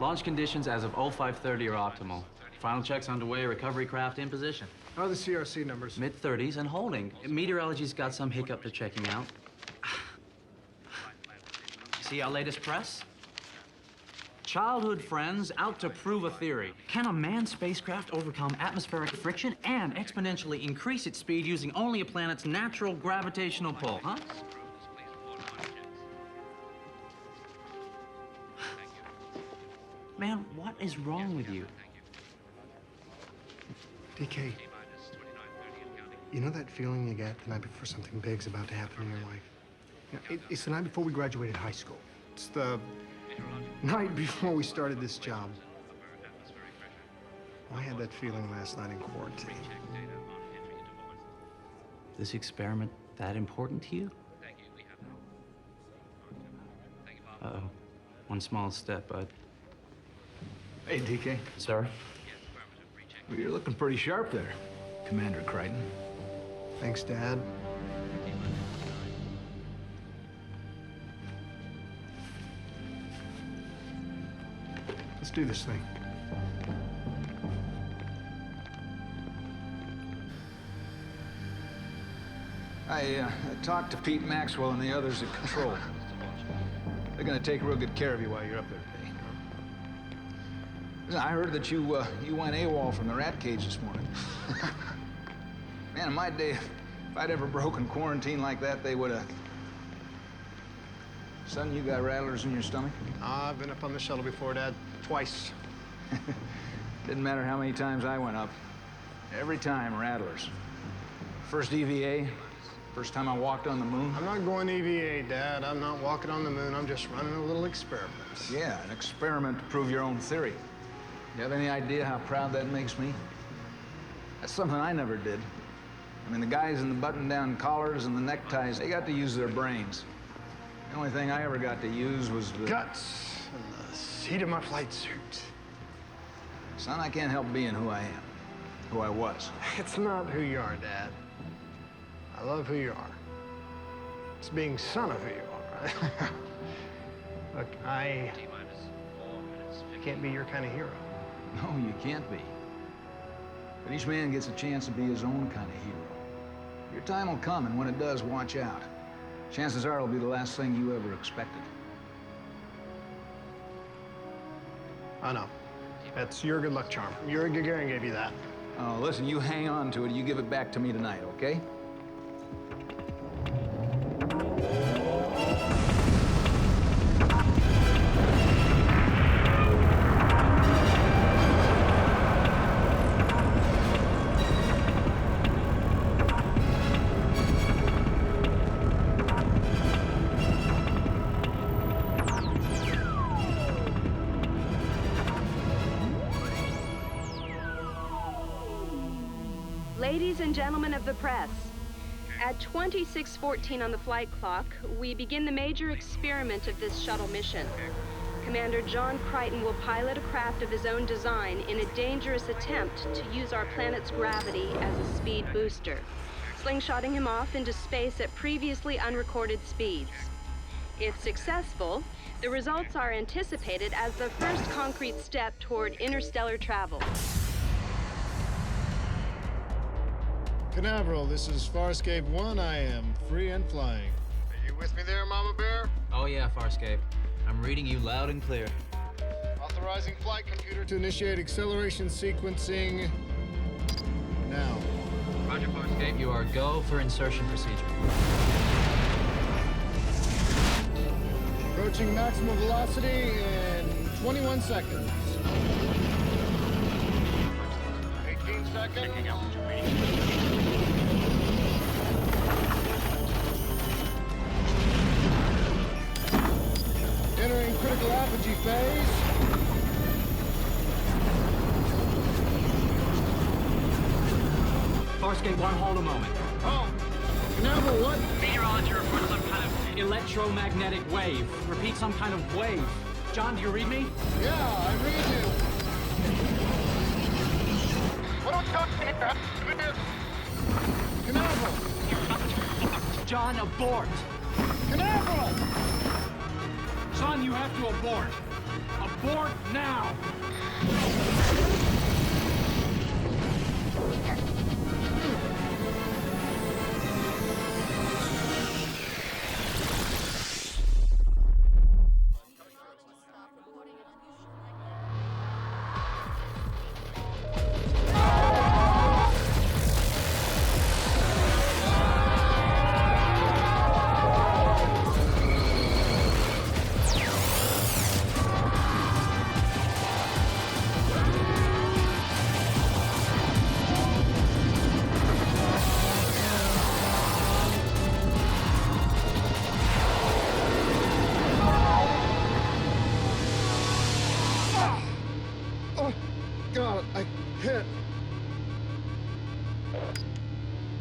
Launch conditions as of 0530 are optimal. Final checks underway, recovery craft in position. How are the CRC numbers? Mid-30s and holding. Meteorology's got some hiccup they're checking out. See our latest press? Childhood friends out to prove a theory. Can a manned spacecraft overcome atmospheric friction and exponentially increase its speed using only a planet's natural gravitational pull, huh? Man, what is wrong with you? DK, you know that feeling you get the night before something big's about to happen in your life? You know, it's the night before we graduated high school. It's the night before we started this job. I had that feeling last night in quarantine. This experiment that important to you? Uh-oh. One small step, bud. Hey, DK. Sir? Well, you're looking pretty sharp there, Commander Crichton. Thanks, Dad. Let's do this thing. I talked to Pete Maxwell and the others at Control. They're gonna take real good care of you while you're up there today. Listen, I heard that you went AWOL from the rat cage this morning. Man, in my day, if I'd ever broken quarantine like that, they would have... Son, you got rattlers in your stomach? I've been up on the shuttle before, Dad. Twice. Didn't matter how many times I went up. Every time, rattlers. First EVA, first time I walked on the moon. I'm not going EVA, Dad. I'm not walking on the moon. I'm just running a little experiment. Yeah, an experiment to prove your own theory. You have any idea how proud that makes me? That's something I never did. I mean, the guys in the button-down collars and the neckties, they got to use their brains. The only thing I ever got to use was the... guts and the seat of my flight suit. Son, I can't help being who I am, who I was. It's not who you are, Dad. I love who you are. It's being son of who you are, right? Look, I can't be your kind of hero. No, you can't be. But each man gets a chance to be his own kind of hero. Your time will come, and when it does, watch out. Chances are it'll be the last thing you ever expected. I know. That's your good luck charm. Yuri Gagarin gave you that. Oh, listen, you hang on to it. You give it back to me tonight, okay? Ladies and gentlemen of the press, at 26:14 on the flight clock, we begin the major experiment of this shuttle mission. Commander John Crichton will pilot a craft of his own design in a dangerous attempt to use our planet's gravity as a speed booster, slingshotting him off into space at previously unrecorded speeds. If successful, the results are anticipated as the first concrete step toward interstellar travel. Canaveral, this is Farscape 1. I am free and flying. Are you with me there, Mama Bear? Oh yeah, Farscape. I'm reading you loud and clear. Authorizing flight computer to initiate acceleration sequencing now. Roger, Farscape. You are go for insertion procedure. Approaching maximum velocity in 21 seconds. 18 seconds. Entering critical apogee phase. Farscape 1, hold a moment. Oh, Canaveral, what? Meteorology reports some kind of electromagnetic wave. Repeat, some kind of wave. John, do you read me? Yeah, I read you. Canaveral! John, abort! Canaveral! Son, you have to abort. Board now!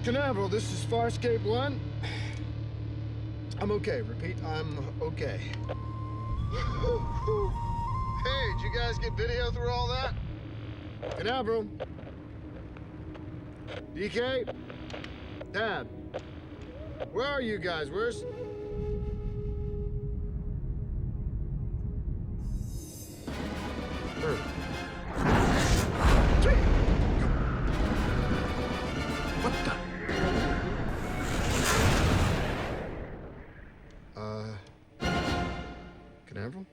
Canaveral, this is Farscape 1. I'm okay. Repeat, I'm okay. Hey, did you guys get video through all that? Canaveral. DK? Dad? Where are you guys? Where's... What the... Canaveral?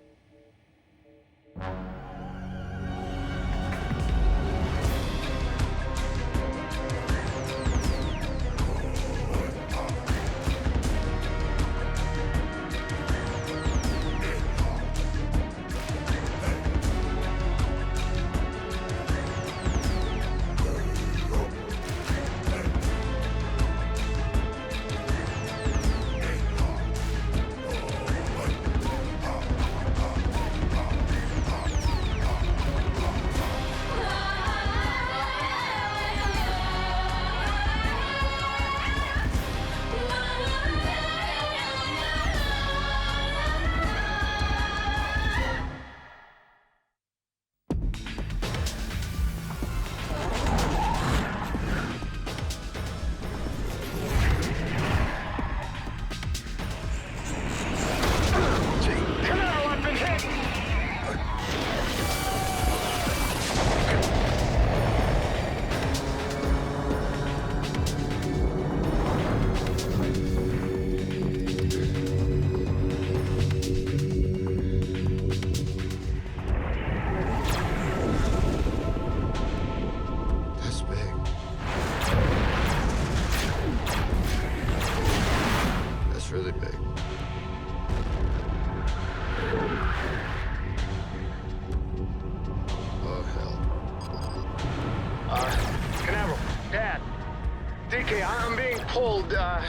DK, I'm being pulled. The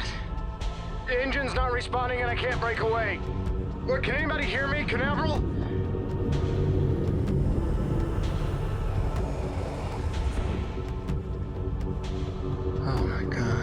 engine's not responding and I can't break away. Look, can anybody hear me, Canaveral? Oh my God.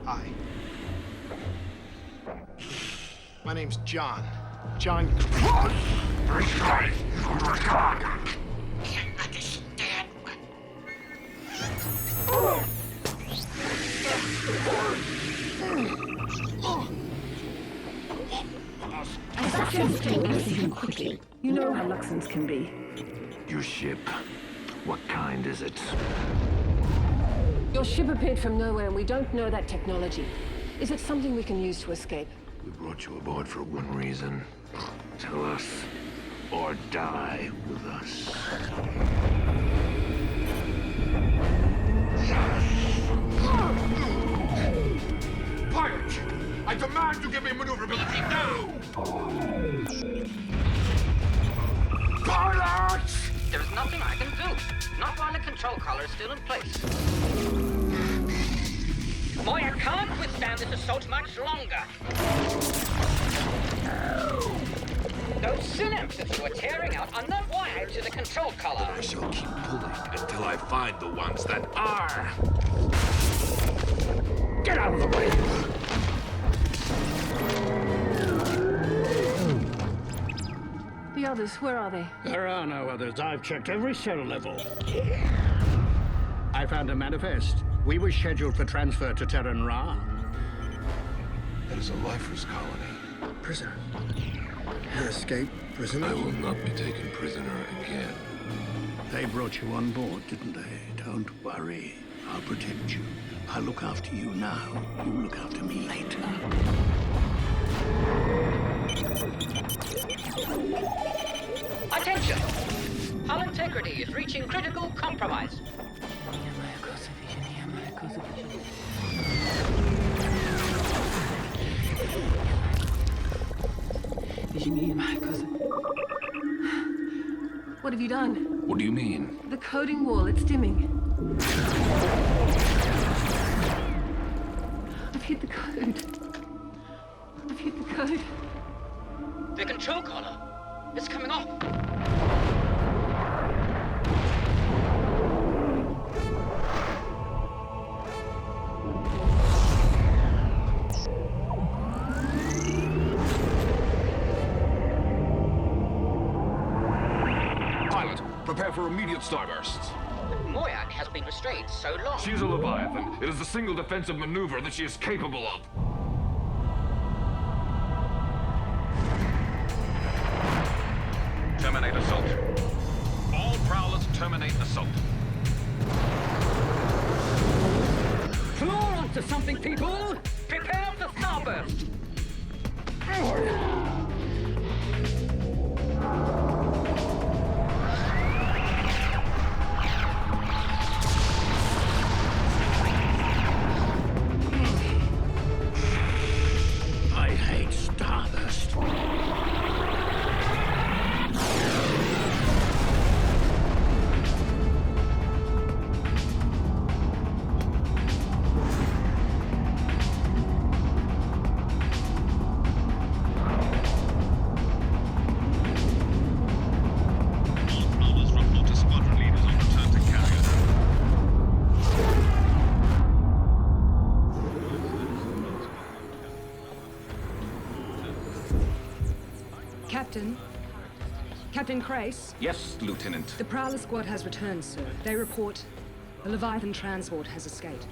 Hi. My name's John. John. Can't understand. Take everything quickly. You know how Luxons can be. Your ship. What kind is it? Your ship appeared from nowhere and we don't know that technology. Is it something we can use to escape? We brought you aboard for one reason. Tell us, or die with us. Pilot! I demand you give me maneuverability now! Pilot! There's nothing I can do. Not while the control collar is still in place. Moya can't withstand this assault much longer. Those synapses you are tearing out are not wired to the control collar. I shall keep pulling until I find the ones that are. Get out of the way! The others, where are they? There are no others. I've checked every cell level. I found a manifest. We were scheduled for transfer to Terran Ra. That is a lifer's colony. Prisoner. An escaped prisoner? I will not be taken prisoner again. They brought you on board, didn't they? Don't worry. I'll protect you. I'll look after you now. You look after me later. Attention! Hull integrity is reaching critical compromise. What have you done? What do you mean? The coding wall, it's dimming. I've hit the code. I've hit the code. The control collar is coming off. Prepare for immediate starbursts. Moya has been restrained so long. She's a Leviathan. It is the single defensive maneuver that she is capable of. Terminate assault. All prowlers terminate assault. Floor onto something, people! Prepare for starburst! Captain Crace? Yes, Lieutenant. The Prowler Squad has returned, sir. They report the Leviathan transport has escaped.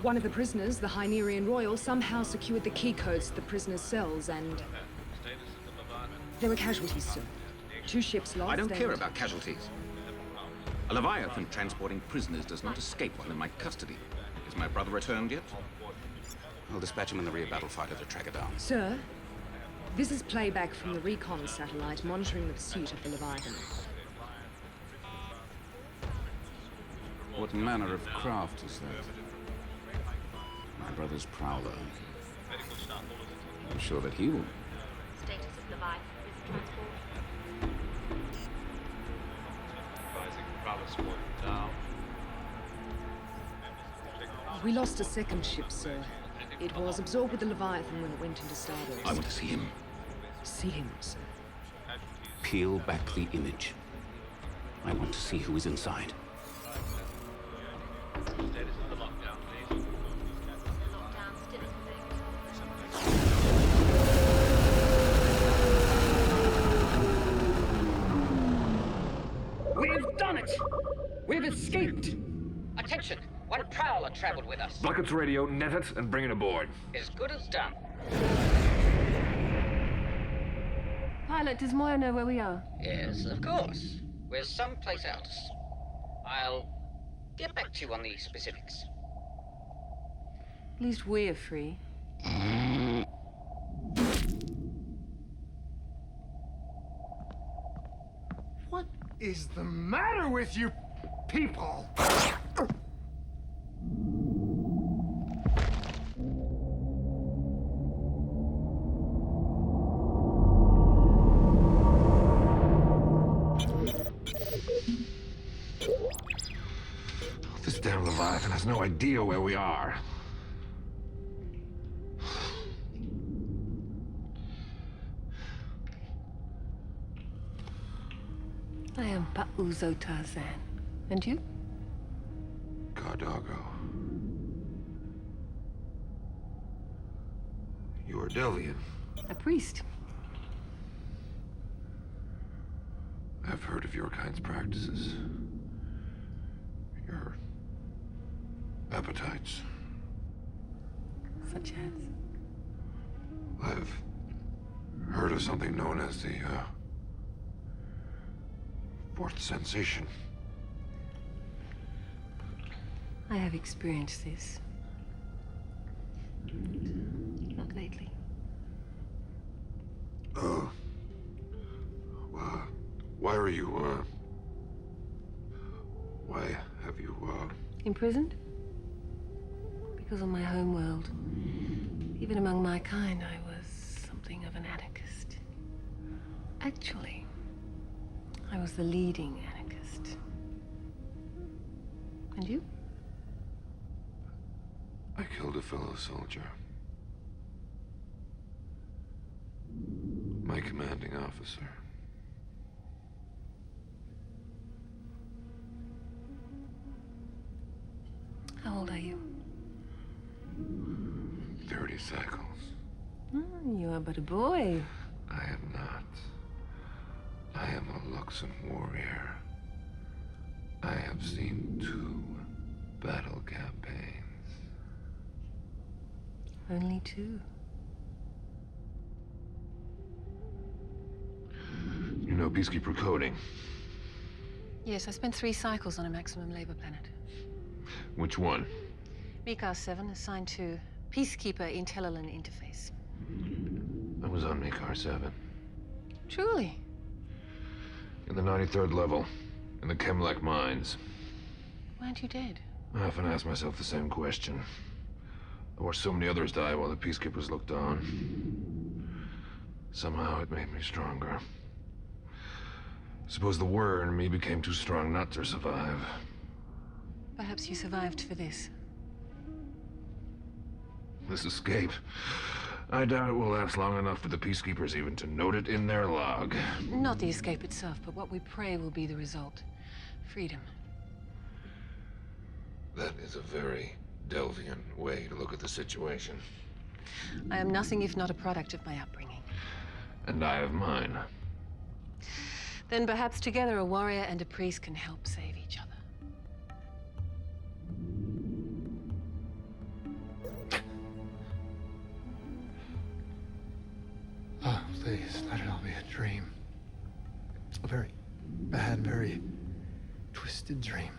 One of the prisoners, the Hynerian Royal, somehow secured the key codes to the prisoners' cells, and there were casualties, sir. 2 ships lost. I don't care about casualties. A Leviathan transporting prisoners does not escape while in my custody. Is my brother returned yet? I'll dispatch him in the rear battle fighter to track it down. Sir, this is playback from the recon satellite monitoring the pursuit of the Leviathan. What manner of craft is that? My brother's prowler. I'm sure that he will. Status of Leviathan transport. We lost a second ship, sir. It was absorbed with the Leviathan when it went into starburst. I want to see him. See him, sir. Peel back the image. I want to see who is inside. have escaped. Attention! One prowler traveled with us. Bucket's radio, net it, and bring it aboard. As good as done. Pilot, does Moya know where we are? Yes, of course. We're someplace else. I'll get back to you on the specifics. At least we're free. What is the matter with you people? This damn Leviathan has no idea where we are. I am Pa'uzo Tarzan. And you? Cardago. You are Delvian. A priest. I've heard of your kind's practices. Your appetites. Such as? I've heard of something known as the, fourth sensation. I have experienced this. Not lately. Why are you, why have you, Imprisoned? Because on my homeworld, even among my kind, I was something of an anarchist. Actually, I was the leading anarchist. And you? I killed a fellow soldier. My commanding officer. How old are you? 30 cycles. You are but a boy. I am not. I am a Luxon warrior. I have seen 2 battle campaigns. Only 2. You know Peacekeeper coding? Yes, I spent 3 cycles on a maximum labor planet. Which one? Mikar 7, assigned to Peacekeeper Intellilan interface. I was on Mikar 7. Truly? In the 93rd level, in the Chemlec mines. Why aren't you dead? I often ask myself the same question. I watched so many others die while the Peacekeepers looked on. Somehow it made me stronger. Suppose the war in me became too strong not to survive. Perhaps you survived for this. This escape, I doubt it will last long enough for the Peacekeepers even to note it in their log. Not the escape itself, but what we pray will be the result. Freedom. That is a very Delvian way to look at the situation. I am nothing if not a product of my upbringing. And I have mine. Then perhaps together a warrior and a priest can help save each other. Oh, please, let it all be a dream. A very bad, very twisted dream.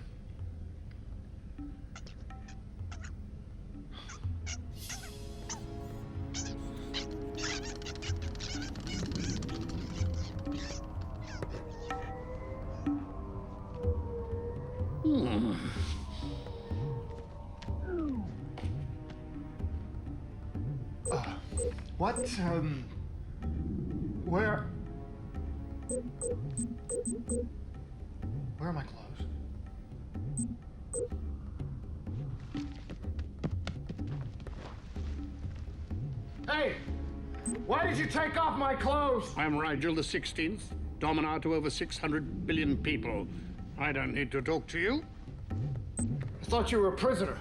What, where are my clothes? Hey! Why did you take off my clothes? I'm Rigel the 16th, Dominar to over 600 billion people. I don't need to talk to you. I thought you were a prisoner.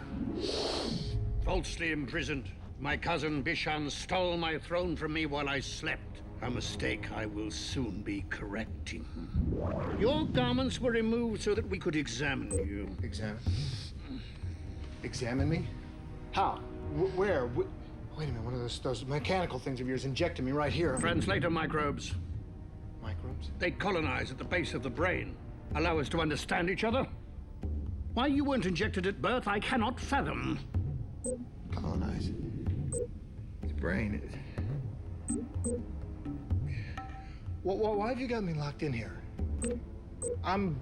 Falsely imprisoned. My cousin Bishan stole my throne from me while I slept. A mistake I will soon be correcting. Your garments were removed so that we could examine you. Examine? Examine me? How? Where? Wait a minute, one of those mechanical things of yours injected me right here. Translator microbes. Microbes? They colonize at the base of the brain, allow us to understand each other. Why you weren't injected at birth, I cannot fathom. Colonize? The brain. Why have you got me locked in here? I'm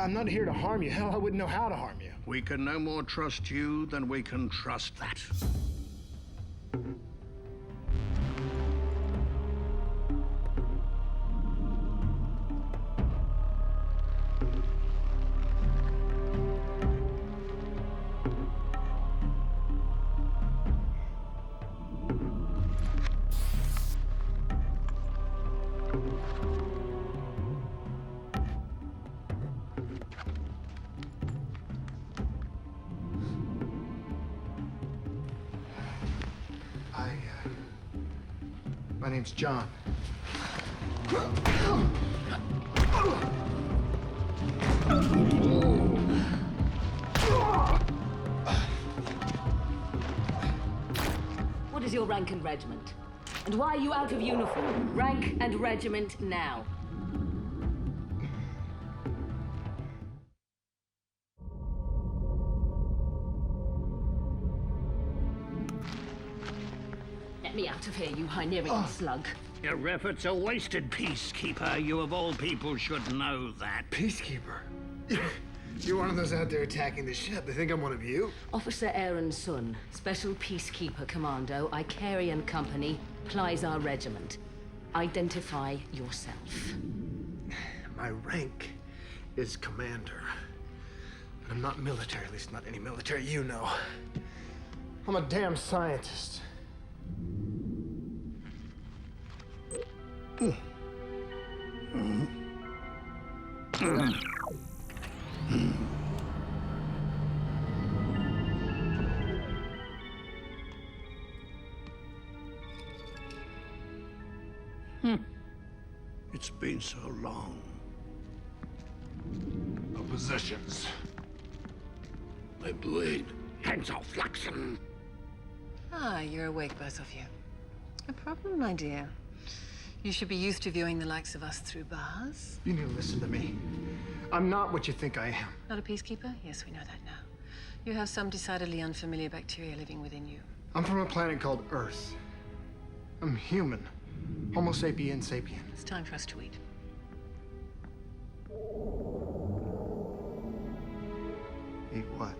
not here to harm you. Hell, I wouldn't know how to harm you. We can no more trust you than we can trust that. My name's John. What is your rank and regiment? And why are you out of uniform? Rank and regiment now. Get me out of here, you Hynerian slug. Your efforts are wasted, Peacekeeper. You of all people should know that. Peacekeeper? You're one of those out there attacking the ship. They think I'm one of you? Officer Aaron Sun, Special Peacekeeper Commando, Icarian Company, Plizar Regiment. Identify yourself. My rank is commander. But I'm not military, at least not any military you know. I'm a damn scientist. It's been so long. Our positions. My blade. Hands off, Flaxen. Ah, you're awake, both of you. A problem, my dear. You should be used to viewing the likes of us through bars. You need to listen to me. I'm not what you think I am. Not a peacekeeper? Yes, we know that now. You have some decidedly unfamiliar bacteria living within you. I'm from a planet called Earth. I'm human. Homo sapien sapien. It's time for us to eat. Eat what?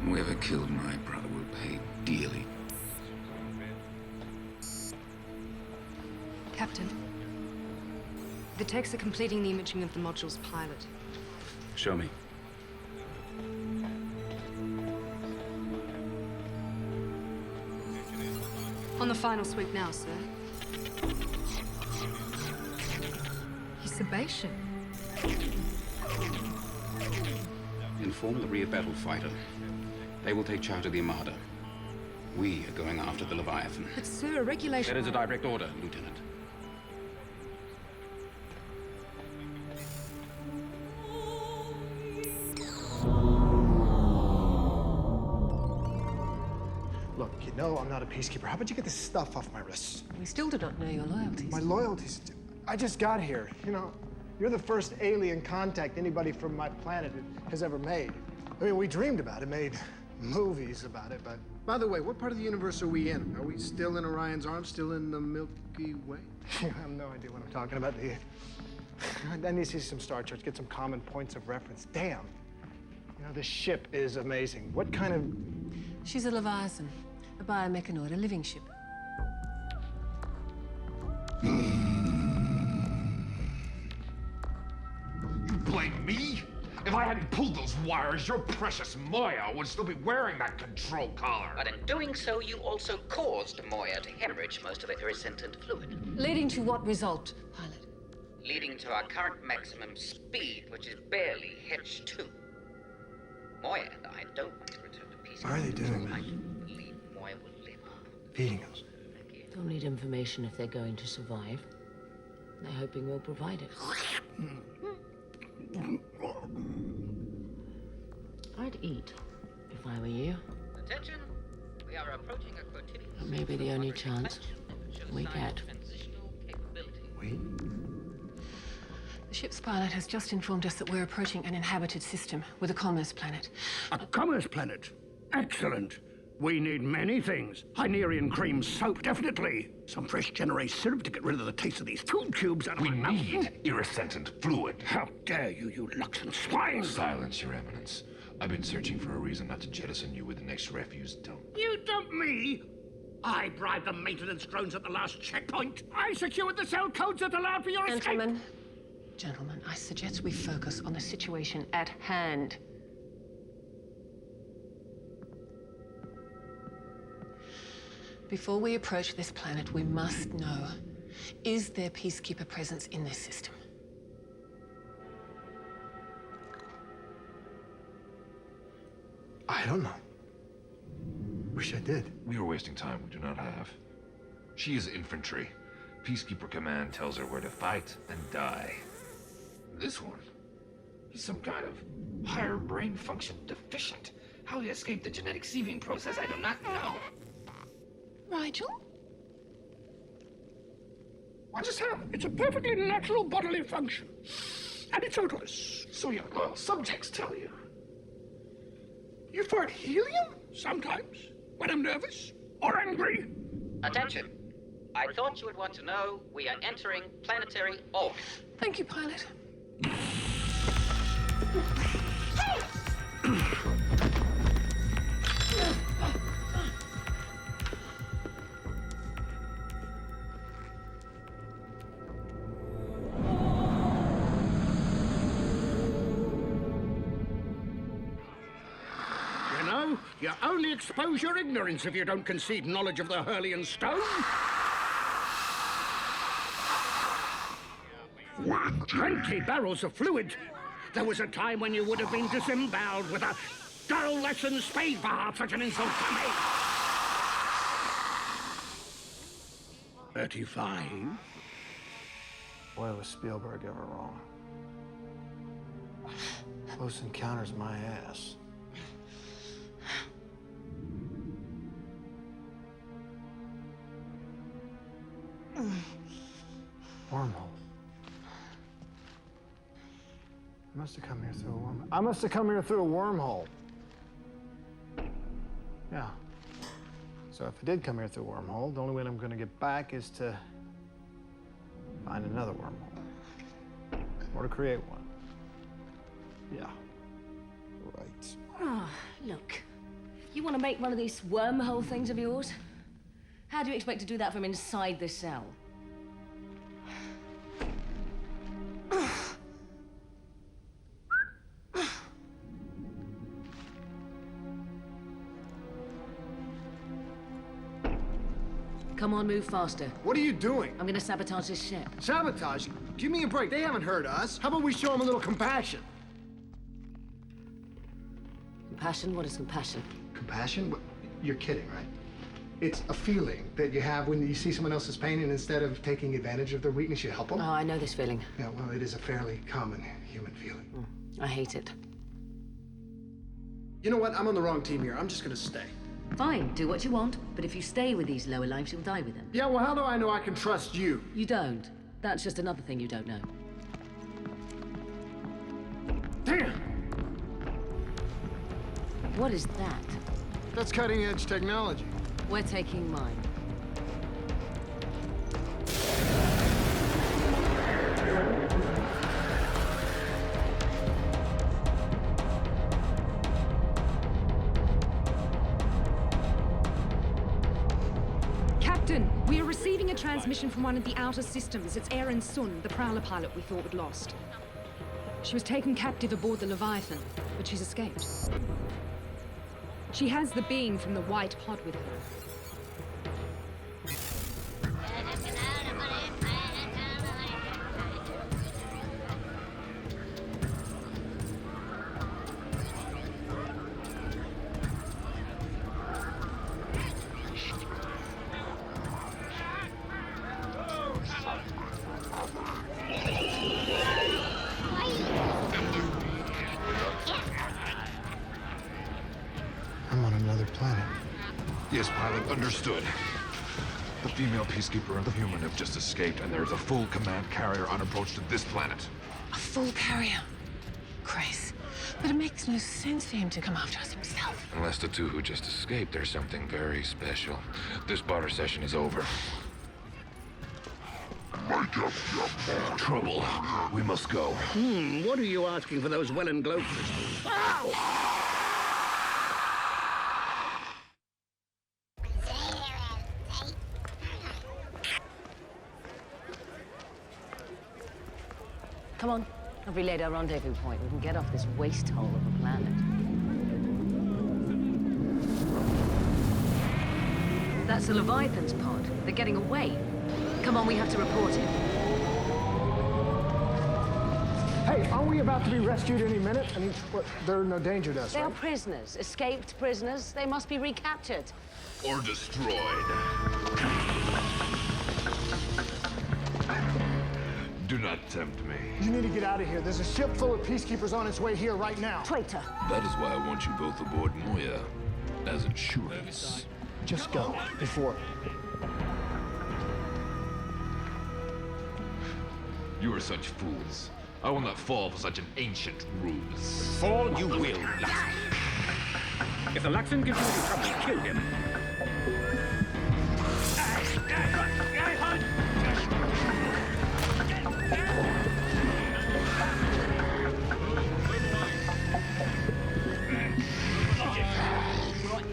Whoever killed my brother will pay dearly. Captain, the techs are completing the imaging of the module's pilot. Show me. On the final sweep now, sir. He's Sebastian. Inform the rear battle fighter. They will take charge of the Armada. We are going after the Leviathan. But, sir, a regulation... That is a direct order, Lieutenant. Look, you know I'm not a peacekeeper. How about you get this stuff off my wrists? We still do not know your loyalties. My loyalties? I just got here. You know, you're the first alien contact anybody from my planet has ever made. I mean, we dreamed about it, made movies about it, but... By the way, what part of the universe are we in? Are we still in Orion's arms, still in the Milky Way? I have no idea what I'm talking about. I need to see some star charts, get some common points of reference. Damn. You know, this ship is amazing. What kind of... She's a Leviathan, a biomechanoid, a living ship. You blame me? If I hadn't pulled those wires, your precious Moya would still be wearing that control collar. But in doing so, you also caused Moya to hemorrhage most of her irritant fluid. Leading to what result, pilot? Leading to our current maximum speed, which is barely H2. Moya and I don't want to return to Why are they doing this? Feeding us. They'll need information if they're going to survive. They're hoping we'll provide it. I'd eat if I were you. Attention! We are approaching a quotidian. It may be the only chance we get. Wait. The ship's pilot has just informed us that we're approaching an inhabited system with a commerce planet. A commerce planet? Excellent. We need many things. Hynerian cream soap, definitely. Some fresh Generate syrup to get rid of the taste of these food cubes out of We my mouth. need iridescent fluid. How dare you, you Luxon swine! Silence, Your Eminence. I've been searching for a reason not to jettison you with the next refuse dump. You dump me? I bribed the maintenance drones at the last checkpoint. I secured the cell codes that allowed for your escape. Gentlemen, I suggest we focus on the situation at hand. Before we approach this planet, we must know, is there Peacekeeper presence in this system? I don't know. Wish I did. We are wasting time we do not have. She is infantry. Peacekeeper Command tells her where to fight and die. This one, he's some kind of higher brain function deficient. How he escaped the genetic sieving process, I do not know. Rigel? What just happened? It's a perfectly natural bodily function. And it's odorless. So your loyal subjects tell you. You fart helium? Sometimes. When I'm nervous or angry. Attention! I thought you would want to know we are entering planetary orbit. Thank you, pilot. You only expose your ignorance if you don't concede knowledge of the Hurlian stone. 20 barrels of fluid. There was a time when you would have been disemboweled with a dull lesson spade for half such an insult to me. 35. Boy, was Spielberg ever wrong. Close Encounters my ass. Wormhole. I must have come here through a wormhole. I must have come here through a wormhole. Yeah. So if I did come here through a wormhole, the only way I'm going to get back is to find another wormhole. Or to create one. Yeah. Right. Ah, look. You want to make one of these wormhole things of yours? How do you expect to do that from inside the cell? Come on, move faster. What are you doing? I'm gonna sabotage this ship. Sabotage? Give me a break. They haven't hurt us. How about we show them a little compassion? Compassion? What is compassion? Compassion? You're kidding, right? It's a feeling that you have when you see someone else's pain, and instead of taking advantage of their weakness, you help them. Oh, I know this feeling. Yeah, well, it is a fairly common human feeling. I hate it. You know what? I'm on the wrong team here. I'm just gonna stay. Fine, do what you want, but if you stay with these lower lives, you'll die with them. Yeah, well, how do I know I can trust you? You don't. That's just another thing you don't know. Damn! What is that? That's cutting-edge technology. We're taking mine. Captain, we are receiving a transmission from one of the outer systems. It's Erin Sun, the Prowler pilot we thought we'd lost. She was taken captive aboard the Leviathan, but she's escaped. She has the being from the White Pod with her. planet. Yes, pilot, understood. The female Peacekeeper and the human have just escaped, and there's a full command carrier on approach to this planet. A full carrier? Grace. But it makes no sense for him to come after us himself. Unless the two who just escaped, there's something very special. This barter session is over. Trouble. We must go. What are you asking for those well and glow crystals? Ow! Come on. I've relayed our rendezvous point. We can get off this waste hole of a planet. That's the Leviathan's pod. They're getting away. Come on, we have to report it. Hey, aren't we about to be rescued any minute? I mean, they're in no danger to us, They right? are prisoners, escaped prisoners. They must be recaptured. Or destroyed. Do not tempt me. You need to get out of here. There's a ship full of Peacekeepers on its way here right now. Traitor. That is why I want you both aboard Moya as insurance. Just go before. You are such fools. I will not fall for such an ancient ruse. Fall you will, Luxon. If the Luxon gives you any trouble, kill him.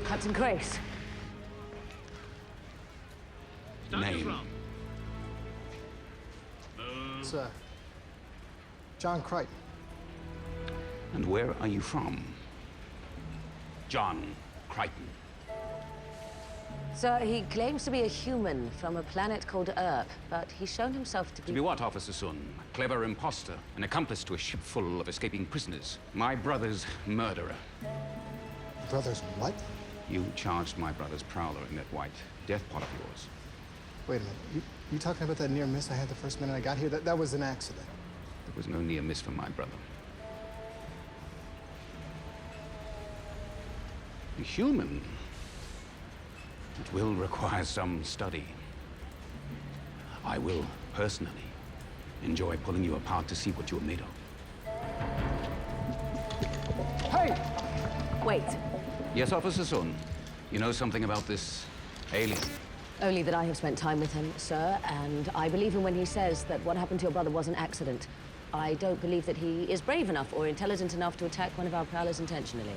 Captain Grace. Name. It's, John Crichton. And where are you from? John Crichton. Sir, he claims to be a human from a planet called Earth, but he's shown himself to be... To be what, Officer Sun? A clever imposter, an accomplice to a ship full of escaping prisoners. My brother's murderer. Brother's what? You charged my brother's prowler in that white death pod of yours. Wait a minute. You talking about that near miss I had the first minute I got here? That was an accident. There was no near miss for my brother. A human. It will require some study. I will, personally, enjoy pulling you apart to see what you're made of. Hey! Wait. Yes, Officer Sun. You know something about this alien? Only that I have spent time with him, sir, and I believe him when he says that what happened to your brother was an accident. I don't believe that he is brave enough or intelligent enough to attack one of our prowlers intentionally.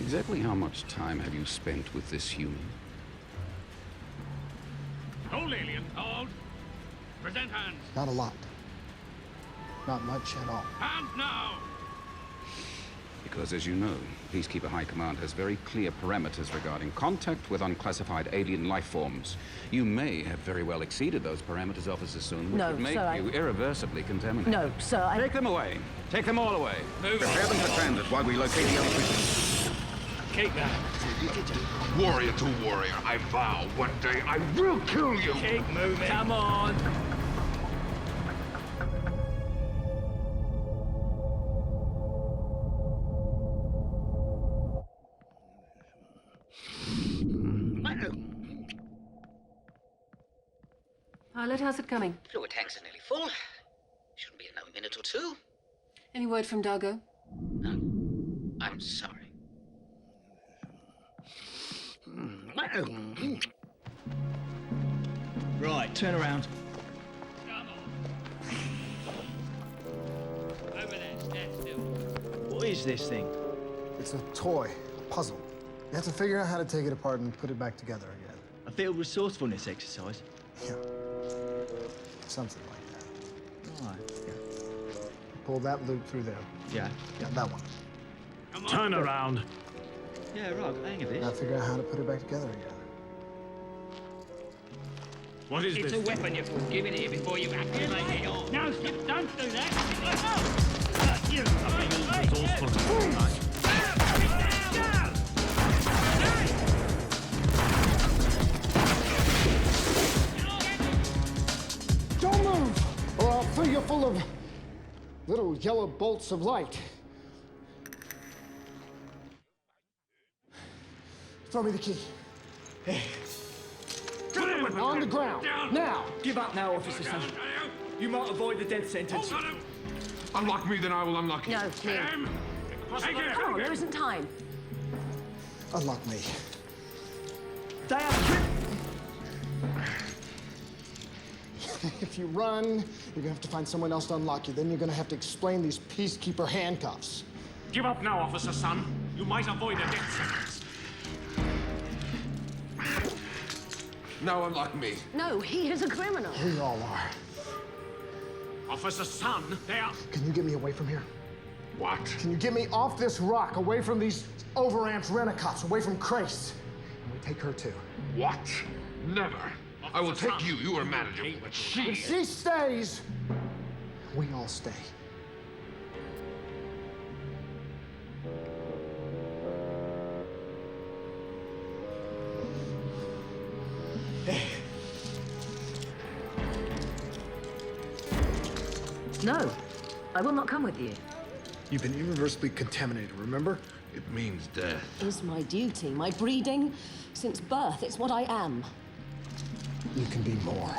Exactly how much time have you spent with this human? Hold, alien, hold. Present hands. Not a lot. Not much at all. Hands now! Because, as you know, Peacekeeper High Command has very clear parameters regarding contact with unclassified alien life forms. You may have very well exceeded those parameters, Officer Sun, which No, would make sir, you irreversibly contaminated. No, sir, I... Take them away. Take them all away. Move. Prepare them for transit while we locate the other prisoners. Keep that. Warrior to warrior, I vow one day I will kill you! Keep moving. Come on. Pilot, how's it coming? Fluid tanks are nearly full. Shouldn't be another minute or two. Any word from Dargo? I'm sorry. Right, turn around. Over there, stand still. What is this thing? It's a toy, a puzzle. You have to figure out how to take it apart and put it back together again. A field resourcefulness exercise? Yeah. Something like that. Right. Pull that loop through there. Yeah. Yeah, that one. Come on. Turn around. Yeah, right, hang a bit. Now figure out how to put it back together again. What is this? It's a weapon, you fool. Give it here before you activate it on. No, don't do that. Don't move, or I'll fill you full of little yellow bolts of light. Throw me the key. Hey. On the ground. Now. Give up now, Officer Son. You might avoid the death sentence. Unlock me, then I will unlock you. No, Neil. Come on, there isn't time. Unlock me. They are... If you run, you're gonna have to find someone else to unlock you. Then you're gonna have to explain these Peacekeeper handcuffs. Give up now, Officer Son. You might avoid a death sentence. Now unlock me. No, he is a criminal. We all are. Officer Son, they are... Can you get me away from here? What? Can you get me off this rock, away from these overamped rent-a-cops, away from Crace? And we take her too. What? Never. I will take you. You are manageable, but she... If she stays, we all stay. No, I will not come with you. You've been irreversibly contaminated, remember? It means death. It's my duty, my breeding. Since birth, it's what I am. You can be more.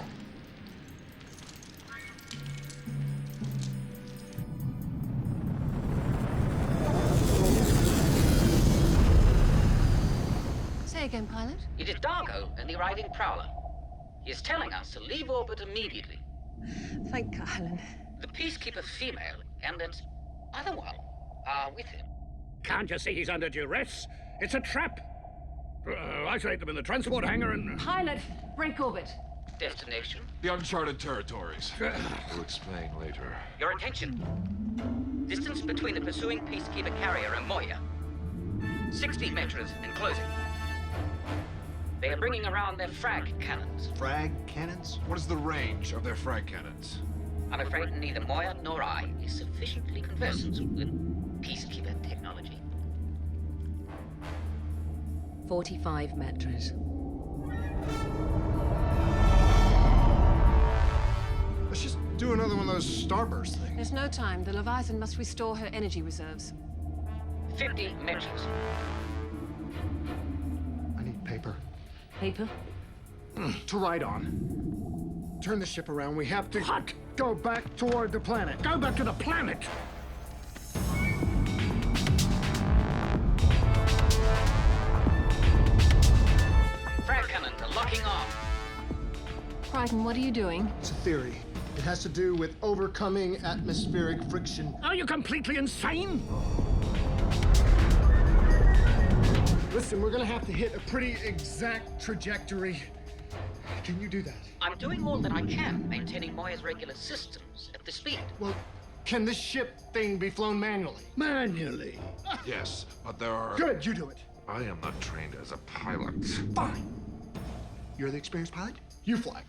Say again, pilot. It is Dargo and the arriving prowler. He is telling us to leave orbit immediately. Thank Carlin. The Peacekeeper female and that other one are with him. Can't you see he's under duress? It's a trap. Isolate them in the transport hangar and... Pilot, break orbit. Destination? The uncharted territories. We'll explain later. Your attention. Distance between the pursuing Peacekeeper carrier and Moya. 60 meters and closing. They are bringing around their frag cannons. Frag cannons? What is the range of their frag cannons? I'm afraid neither Moya nor I is sufficiently conversant with Peacekeeper technology. 45 meters. Let's just do another one of those starburst things. There's no time. The Leviathan must restore her energy reserves. 50 meters. I need paper. Paper? To write on. Turn the ship around. We have to... What? Go back toward the planet. Go back to the planet! Frag cannons are locking on. Crichton, what are you doing? It's a theory. It has to do with overcoming atmospheric friction. Are you completely insane? Listen, we're gonna have to hit a pretty exact trajectory. Can you do that? I'm doing all that I can, maintaining Moya's regular systems at the speed. Well, can this ship thing be flown manually? Manually? Yes, but there are... Good, you do it. I am not trained as a pilot. Fine. You're the experienced pilot? You fly.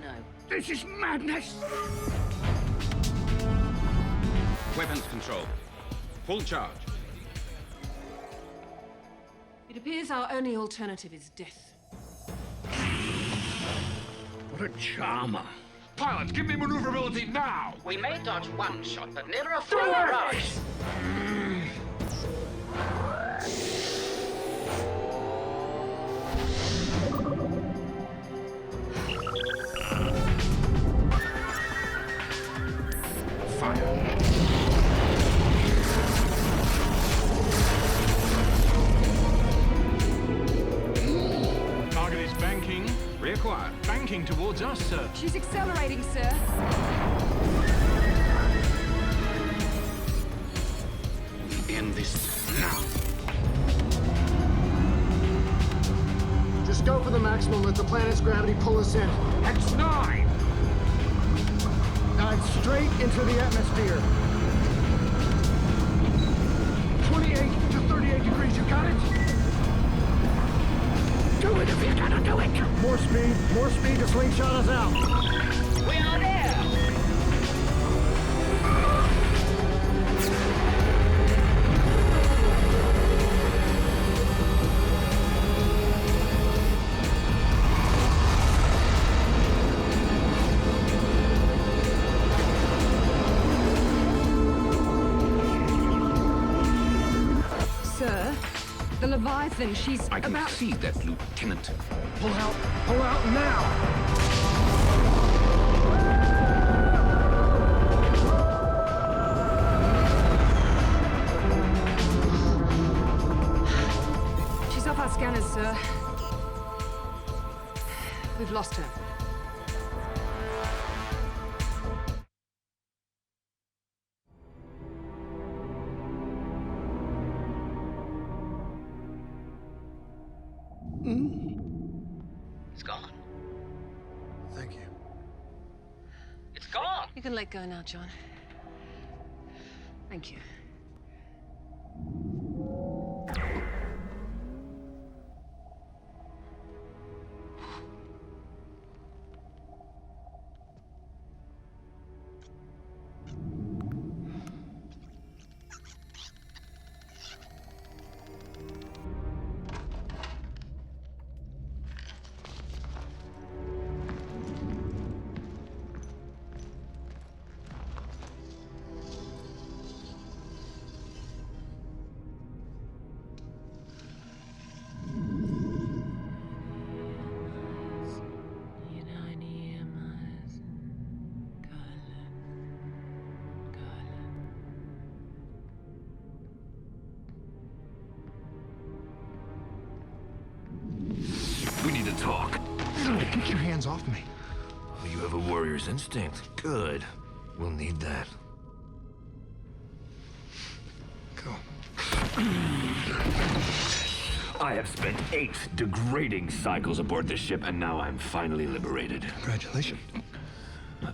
No. This is madness! Weapons control. Full charge. It appears our only alternative is death. What a charmer. Pilots, give me maneuverability now! We may dodge one shot, but never a full barrage. Fire. Target is banking. Reacquired. Banking towards us, sir. She's accelerating, sir. End this now. Just go for the maximum. Let the planet's gravity pull us in. X9! Dive straight into the atmosphere. 28 to 38 degrees. You got it? Do it if you're gonna do it! More speed to slingshot us out. We are there! Sir, The Leviathan, she's I can about... see that, Lieutenant. Pull out now! She's off our scanners, sir. We've lost her. It's gone. Thank you. It's gone. You can let go now, John. Thank you. We need to talk. Get your hands off me. Oh, you have a warrior's instinct. Good. We'll need that. Go. I have spent 8 degrading cycles aboard this ship, and now I'm finally liberated. Congratulations.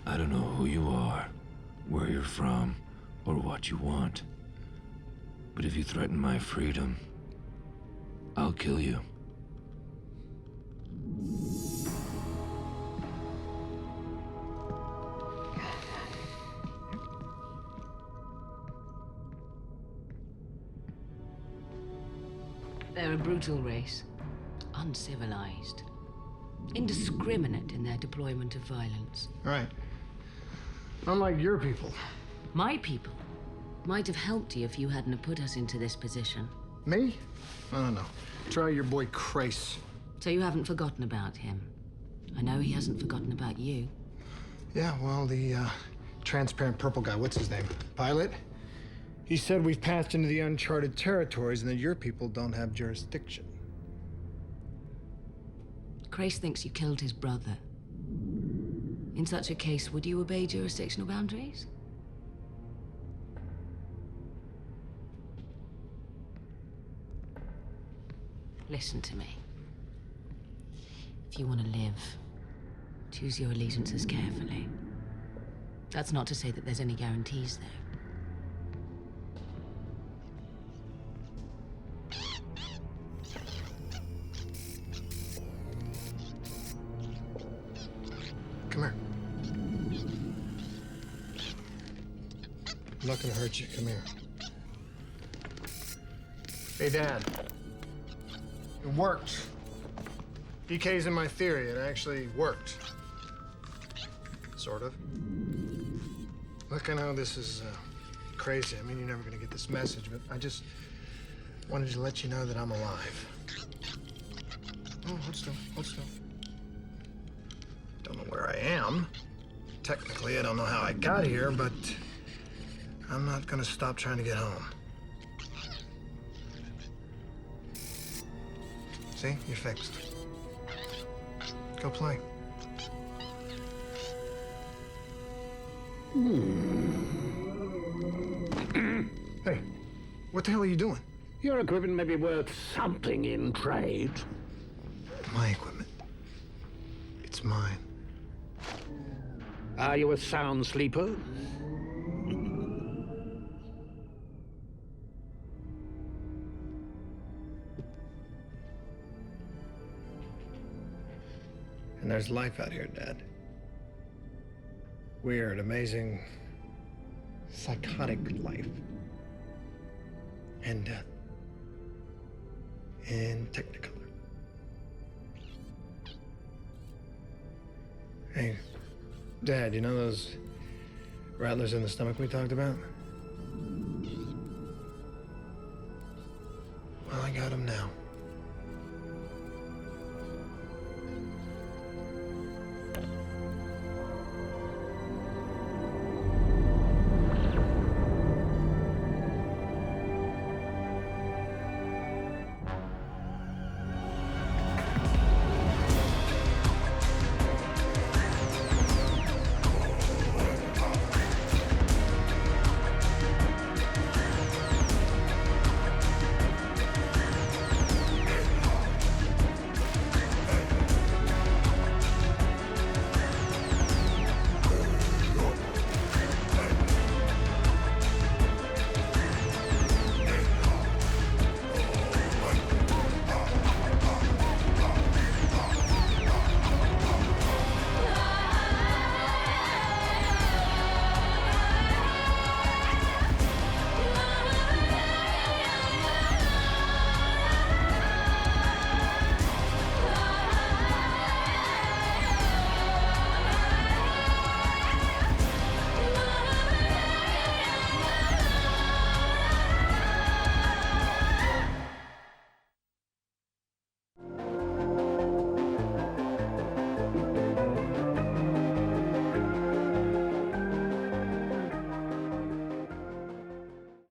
I don't know who you are, where you're from, or what you want. But if you threaten my freedom, I'll kill you. They're a brutal race. Uncivilized. Indiscriminate in their deployment of violence. Right. Unlike your people. My people might have helped you if you hadn't have put us into this position. Me? I don't know. Try your boy Crace. So you haven't forgotten about him. I know he hasn't forgotten about you. Yeah, well, the transparent purple guy, what's his name? Pilot? He said we've passed into the uncharted territories and that your people don't have jurisdiction. Crace thinks you killed his brother. In such a case, would you obey jurisdictional boundaries? Listen to me. If you want to live, choose your allegiances carefully. That's not to say that there's any guarantees, though. Come here. I'm not gonna hurt you. Come here. Hey, Dad. It worked. DK's in my theory. It actually worked. Sort of. Look, I know this is crazy. I mean, you're never gonna get this message, but I just wanted to let you know that I'm alive. Oh, hold still. Hold still. Don't know where I am. Technically, I don't know how I got here, but I'm not gonna stop trying to get home. See? You're fixed. Go play. Hey, what the hell are you doing? Your equipment may be worth something in trade. My equipment. It's mine. Are you a sound sleeper? And there's life out here, Dad. Weird, amazing, psychotic life. And death. In Technicolor. Hey, Dad, you know those rattlers in the stomach we talked about? Well, I got him now.